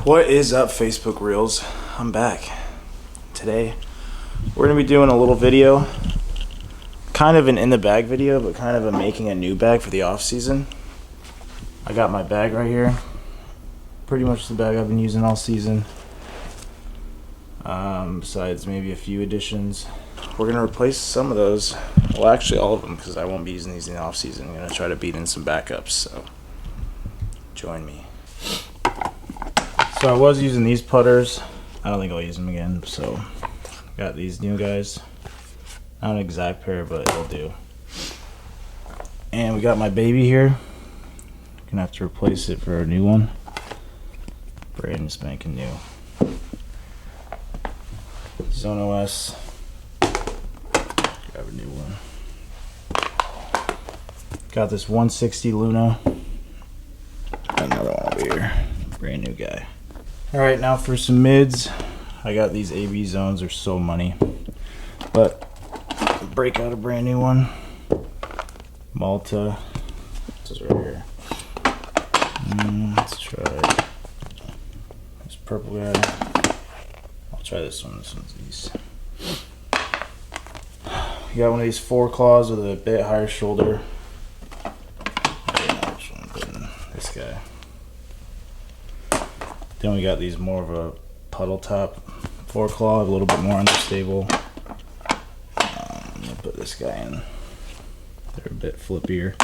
What is up, Facebook Reels? I'm back. Today we're going to be doing a little video, kind of an in the bag video, but kind of a making a new bag for the off season. I got my bag right here, pretty much the bag I've been using all season, besides maybe a few additions. We're going to replace some of those, well actually all of them, because I won't be using these in the off season. I'm going to try to beat in some backups, so join me. So I was using these putters. I don't think I'll use them again, so got these new guys. Not an exact pair, but it'll do. And we got my baby here. Gonna have to replace it for a new one. Brand spanking new. Zone OS. Grab a new one. Got this 160 Luna. Another one over here. Brand new guy. Alright, now for some mids. I got these AB zones, are so money. But break out a brand new one. Malta. This is right here. Let's try this purple guy. I'll try this one. This one's these. You got one of these 4 claws with a bit higher shoulder. I don't know which one I'm putting. This guy. Then we got these more of a puddle top 4 claw, a little bit more unstable. I'm gonna put this guy in. They're a bit flippier.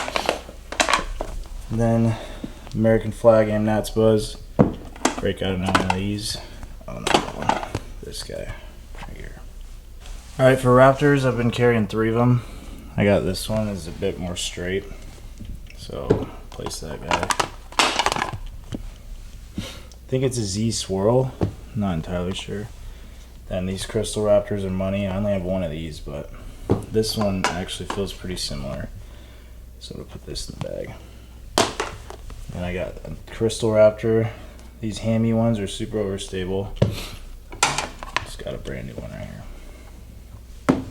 And then American flag Amnats Buzz. Break out another one of these. Oh no, that one. This guy right here. Alright, for Raptors, I've been carrying 3 of them. I got this one, is a bit more straight. So place that guy. I think it's a Z Swirl, not entirely sure. Then these Crystal Raptors are money. I only have one of these, but this one actually feels pretty similar. So I'm gonna put this in the bag. And I got a Crystal Raptor. These hammy ones are super overstable. Just got a brand new one right here.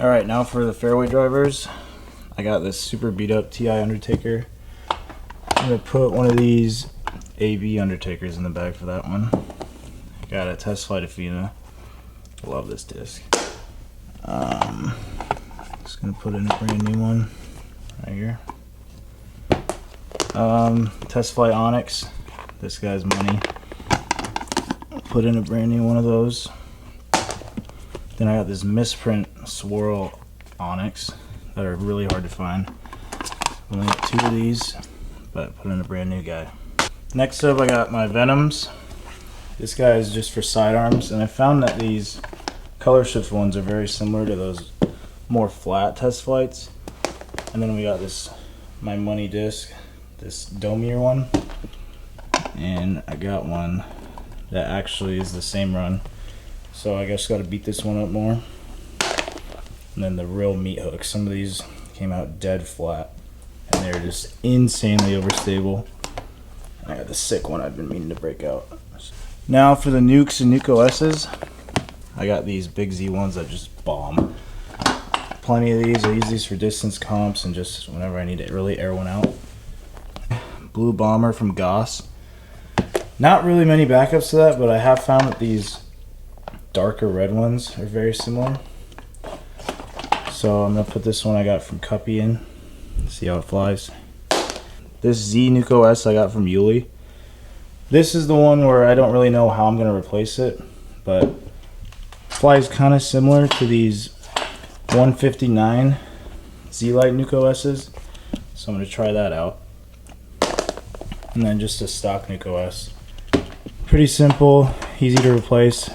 Alright, now for the fairway drivers. I got this super beat up TI Undertaker. I'm gonna put one of these AB Undertakers in the bag for that one. Got a Test Flight Athena. Love this disc. Just gonna put in a brand new one right here. Test Flight Onyx. This guy's money. Put in a brand new one of those. Then I got this Misprint Swirl Onyx that are really hard to find. Only got 2 of these, but put in a brand new guy. Next up, I got my Venoms. This guy is just for sidearms, and I found that these color shift ones are very similar to those more flat Test Flights. And then we got this, my money disc, this domier one. And I got one that actually is the same run. So I guess got to beat this one up more. And then the real meat hooks. Some of these came out dead flat, and they're just insanely overstable. I got the sick one I've been meaning to break out. Now for the Nukes and Nuke OS's, I got these big Z ones that just bomb. Plenty of these. I use these for distance comps and just whenever I need to really air one out. Blue Bomber from Goss. Not really many backups to that, but I have found that these darker red ones are very similar. So I'm going to put this one I got from Cuppy in. See how it flies. This Z Nuke OS I got from Yuli. This is the one where I don't really know how I'm going to replace it, but flies kind of similar to these 159 Z-Lite Nuke OS's. So I'm going to try that out. And then just a stock Nuke OS. Pretty simple, easy to replace.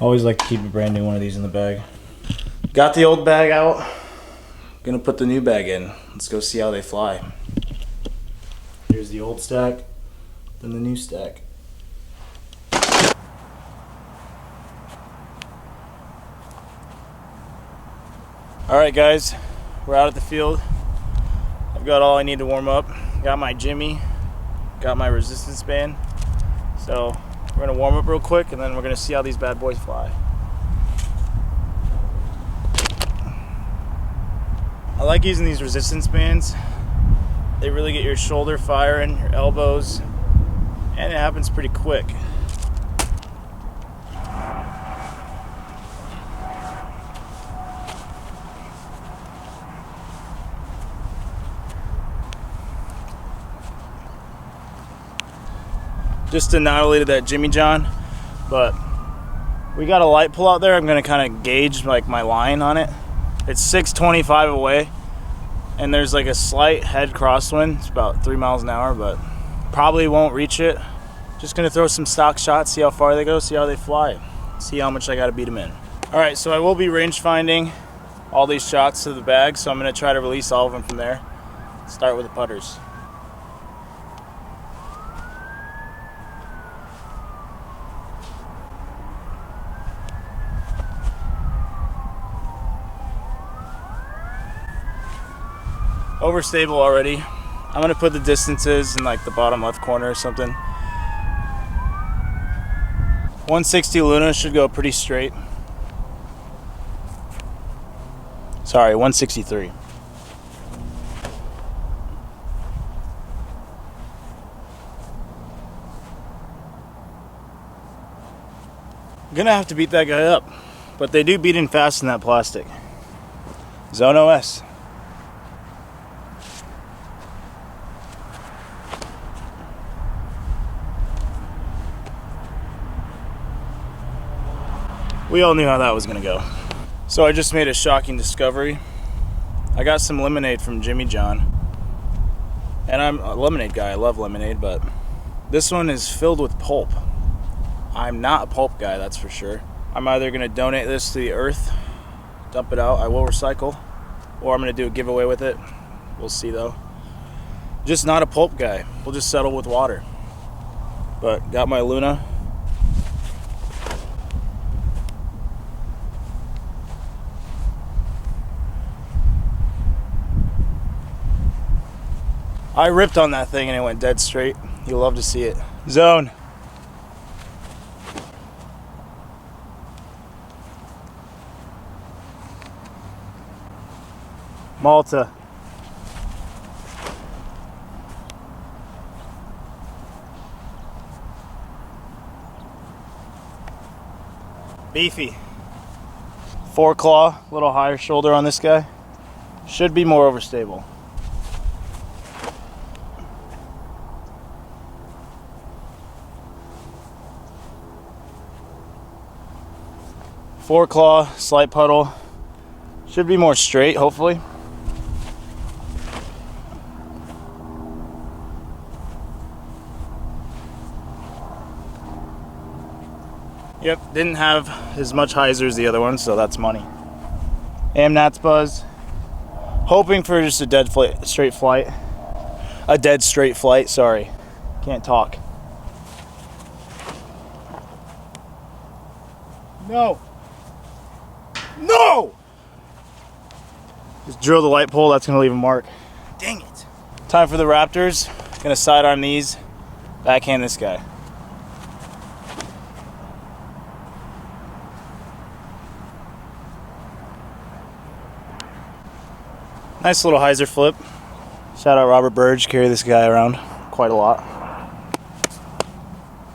Always like to keep a brand new one of these in the bag. Got the old bag out. Gonna put the new bag in. Let's go see how they fly. Here's the old stack, then the new stack. Alright guys, we're out at the field. I've got all I need to warm up. Got my Jimmy, got my resistance band. So we're gonna warm up real quick and then we're gonna see how these bad boys fly. I like using these resistance bands. They really get your shoulder firing, your elbows, And it happens pretty quick. Just annihilated that Jimmy John, but we got a light pull out there. I'm gonna kind of gauge like my line on it. It's 625 away, and there's like a slight head crosswind. It's about 3 miles an hour, but probably won't reach it. Just gonna throw some stock shots, see how far they go, see how they fly, see how much I gotta beat them in. All right, so I will be range finding all these shots to the bag, so I'm gonna try to release all of them from there. Start with the putters. Overstable already. I'm gonna put the distances in like the bottom left corner or something. 160 Luna should go pretty straight. Sorry, 163. I'm gonna have to beat that guy up, but they do beat in fast in that plastic. Zone OS. We all knew how that was gonna go. So I just made a shocking discovery. I got some lemonade from Jimmy John. And I'm a lemonade guy, I love lemonade, but this one is filled with pulp. I'm not a pulp guy, that's for sure. I'm either gonna donate this to the earth, dump it out, I will recycle, or I'm gonna do a giveaway with it. We'll see though. Just not a pulp guy. We'll just settle with water. But got my Luna. I ripped on that thing and it went dead straight. You'll love to see it. Zone. Malta. Beefy. 4-claw, a little higher shoulder on this guy. Should be more overstable. Four-claw, slight puddle. Should be more straight, hopefully. Yep, didn't have as much hyzer as the other one, so that's money. Nats buzz. Hoping for just a dead straight flight. A dead straight flight, sorry. Can't talk. No! No! Just drill the light pole, that's gonna leave a mark. Dang it. Time for the Raptors. Gonna sidearm these, backhand this guy. Nice little hyzer flip. Shout out Robert Burge, carry this guy around quite a lot.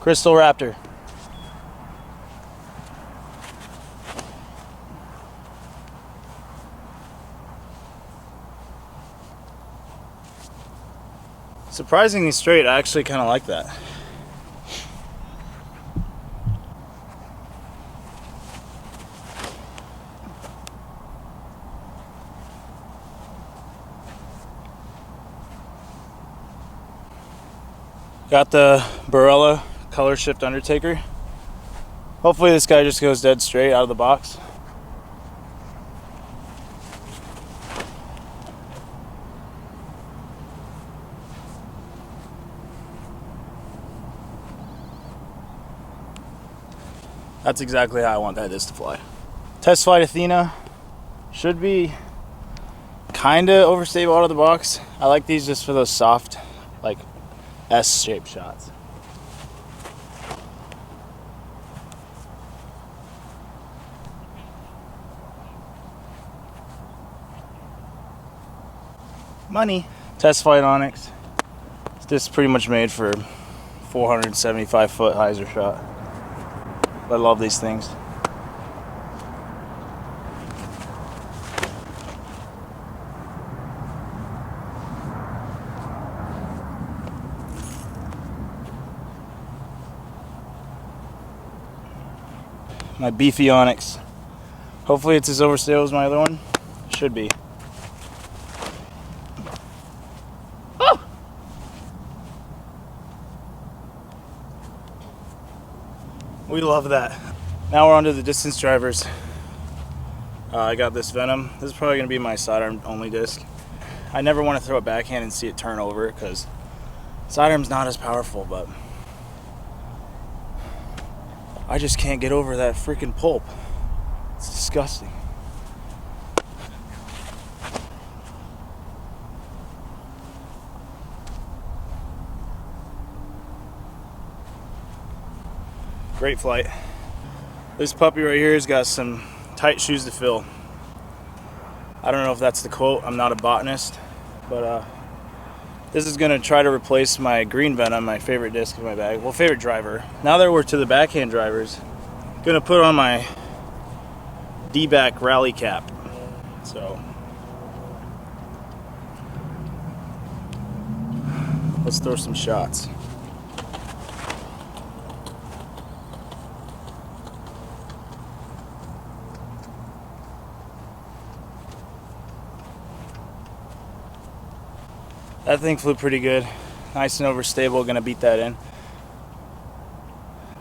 Crystal Raptor. Surprisingly straight, I actually kind of like that. Got the Barela color shift Undertaker. Hopefully this guy just goes dead straight out of the box. That's exactly how I want that disc to fly. Test flight Athena should be kind of overstable out of the box. I like these just for those soft, like S-shaped shots. Money. Test flight Onyx. This is pretty much made for 475 foot hyzer shot. I love these things. My beefy onyx. Hopefully it's as overstable as my other one. Should be. Oh! We love that. Now we're on to the distance drivers. I got this Venom. This is probably going to be my sidearm only disc. I never want to throw it backhand and see it turn over because sidearm's not as powerful, but I just can't get over that freaking pulp. It's disgusting. Great flight. This puppy right here has got some tight shoes to fill. I don't know if that's the quote. I'm not a botanist, but this is gonna try to replace my green Venom, my favorite disc in my bag. Well, favorite driver. Now that we're to the backhand drivers, gonna put on my D-back rally cap. So let's throw some shots. That thing flew pretty good. Nice and overstable, gonna beat that in.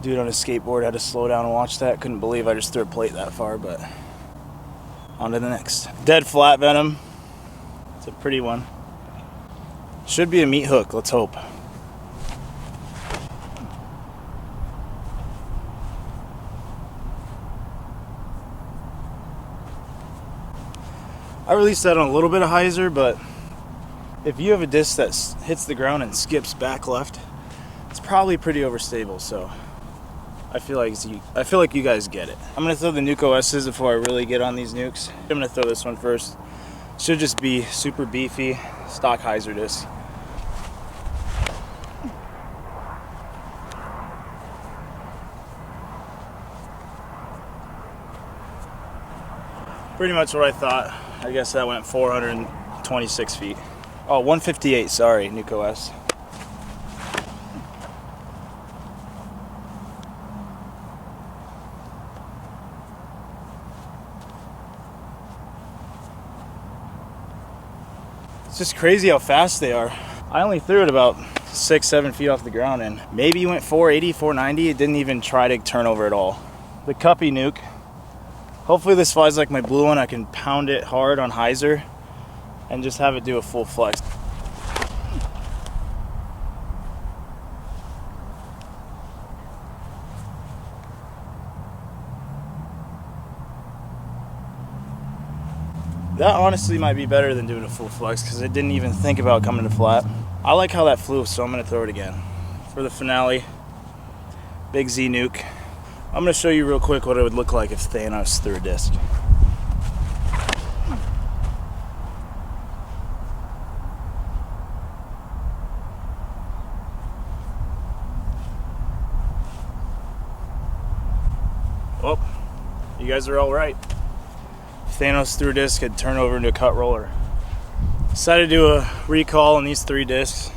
Dude on a skateboard had to slow down and watch that. Couldn't believe I just threw a plate that far, but on to the next. Dead flat Venom. It's a pretty one. Should be a meat hook, let's hope. I released that on a little bit of hyzer, but if you have a disc that hits the ground and skips back left, it's probably pretty overstable, so I feel like you guys get it. I'm gonna throw the Nuke OS's before I really get on these nukes. I'm gonna throw this one first. Should just be super beefy, stock hyzer disc. Pretty much what I thought. I guess that went 426 feet. Oh, 158, sorry, Nuke OS. It's just crazy how fast they are. I only threw it about 6-7 feet off the ground and maybe went 480, 490. It didn't even try to turn over at all. The Cuppy Nuke. Hopefully this flies like my blue one. I can pound it hard on hyzer and just have it do a full flex. That honestly might be better than doing a full flex because it didn't even think about coming to flat. I like how that flew, so I'm gonna throw it again. For the finale, big Z nuke. I'm gonna show you real quick what it would look like if Thanos threw a disc. Well, you guys are all right. If Thanos threw a disc, it'd turn over into a cut roller. Decided to do a recall on these 3 discs.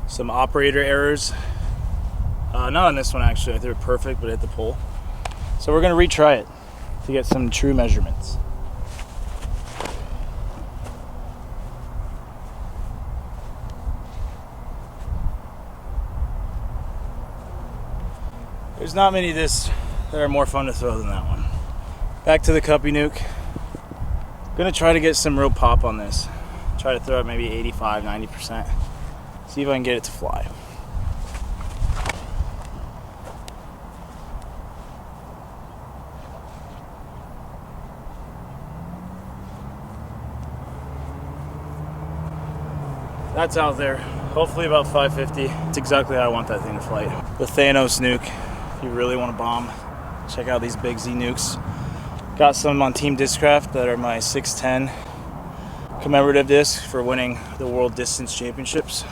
Some operator errors. Not on this one actually, I threw it perfect, but it hit the pole. So we're gonna retry it to get some true measurements. There's not many discs that are more fun to throw than that one. Back to the Cuppy Nuke. Gonna try to get some real pop on this. Try to throw it maybe 85, 90%. See if I can get it to fly. That's out there. Hopefully about 550. It's exactly how I want that thing to fly. The Thanos nuke. If you really want to bomb, check out these big Z nukes. Got some on Team Discraft that are my 610 commemorative discs for winning the World Distance Championships.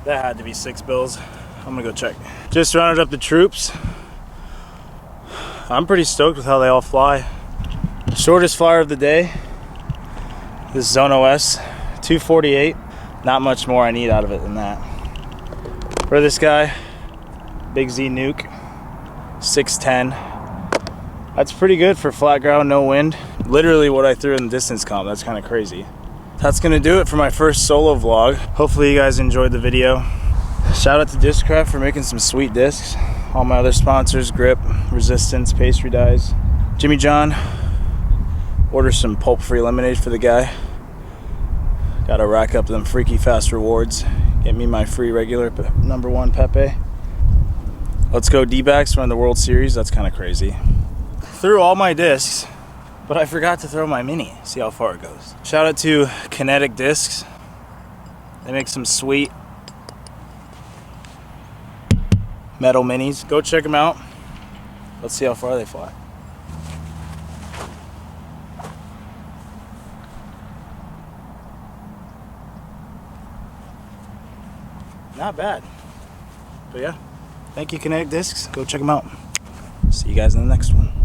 That had to be 6 bills. I'm gonna go check. Just rounded up the troops. I'm pretty stoked with how they all fly. Shortest flyer of the day. This Zone OS 248. Not much more I need out of it than that. For this guy, Big Z Nuke 610. That's pretty good for flat ground, no wind. Literally what I threw in the distance comp. That's kind of crazy. That's gonna do it for my first solo vlog. Hopefully you guys enjoyed the video. Shout out to Discraft for making some sweet discs. All my other sponsors, Grip, Resistance, Pastry Dyes. Jimmy John, order some pulp-free lemonade for the guy. Gotta rack up them freaky fast rewards. Get me my free regular #1 Pepe. Let's go D-backs, run the World Series. That's kind of crazy. Threw all my discs, but I forgot to throw my mini. See how far it goes. Shout out to Kinetic Discs. They make some sweet metal minis. Go check them out. Let's see how far they fly. Not bad. But yeah, thank you Kinetic Discs. Go check them out. See you guys in the next one.